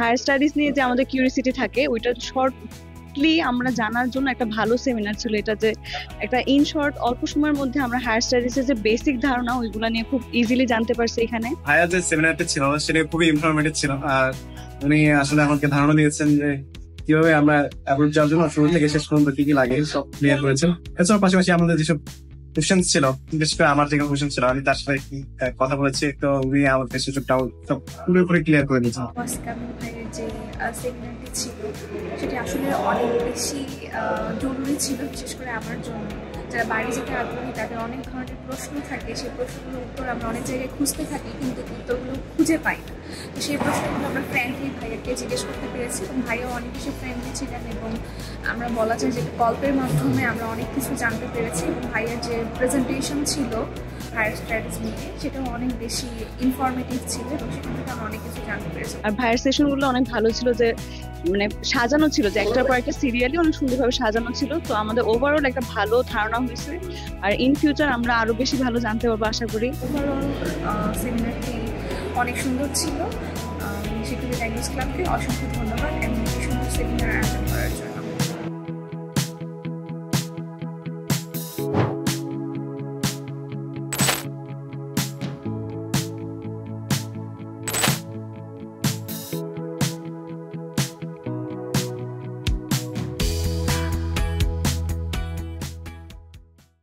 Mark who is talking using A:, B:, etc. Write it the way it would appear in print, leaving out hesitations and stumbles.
A: Higher studies নিয়ে যে আমাদের কিউরিসিটি থাকে ওইটা শর্টলি আমরা জানার জন্য একটা ভালো সেমিনার ছিল এটা, যে একটা ইন শর্ট অল্প সময়ের মধ্যে আমরা হায়ার স্টাডিজের যে বেসিক ধারণা ওইগুলো নিয়ে খুব ইজিলি জানতে পারছি এখানে।
B: হায়ার যে সেমিনারটা ছিল সেটা খুবই ইনফরমেটিভ ছিল, আর উনি আসলে আমাকে ধারণা দিয়েছেন যে কিভাবে আমরা অ্যাপ্রোচ যাওয়ার জন্য শুরু থেকে শেষ পর্যন্ত কি কি লাগে সব ক্লিয়ার করেছেন। এছাড়াও পাশাপাশি আমাদের যেসব কোয়েশ্চেন ছিল, বিশেষ করে আমার যে কোয়েশ্চেন ছিল আমি তার সাথে কথা বলেছি, তো উনি আমাদের সুযোগ ডাউট সব পুরোপুরি ক্লিয়ার করে দিয়েছেন।
C: ওয়াসিক আমিন ভাইয়ের যে সেমিনারটি ছিল সেটি আসলে অনেক বেশি জরুরি ছিল, বিশেষ করে আমার জন্য। যারা বাইরে যেতে আগ্রহী তাদের অনেক ধরনের প্রশ্ন থাকে, সেই প্রশ্নগুলোর উত্তর আমরা অনেক জায়গায় খুঁজতে থাকি কিন্তু উত্তরগুলো খুঁজে পাই না। তো সেই প্রশ্নগুলো আমরা ফ্রেন্ডলি ভাইয়াকে জিজ্ঞেস করতে পেরেছি এবং ভাইয়াও অনেক বেশি ফ্রেন্ডলি ছিলেন এবং আমরা বলা যায় যে গল্পের মাধ্যমে আমরা অনেক কিছু জানতে পেরেছি। এবং ভাইয়ার যে প্রেজেন্টেশন ছিল হায়ার স্টাডিজ নিয়ে সেটাও অনেক বেশি ইনফরমেটিভ ছিল এবং সেখান থেকে আমরা অনেক কিছু জানতে পেরেছি।
A: আর ভাইয়ের সেশনগুলো অনেক ভালো ছিল, যে মানে সাজানো ছিল, যে একটার পর একটা সিরিয়ালি অনেক সুন্দরভাবে সাজানো ছিল। তো আমাদের ওভারঅল একটা ভালো ধারণা হয়েছে, আর ইন ফিউচার আমরা আরো বেশি ভালো জানতে পারবো আশা করি।
C: ওভারঅল সেমিনারটি অনেক সুন্দর ছিল। SAU ল্যাঙ্গুয়েজ ক্লাবকে অসংখ্য ধন্যবাদ এবং সুন্দর সেমিনার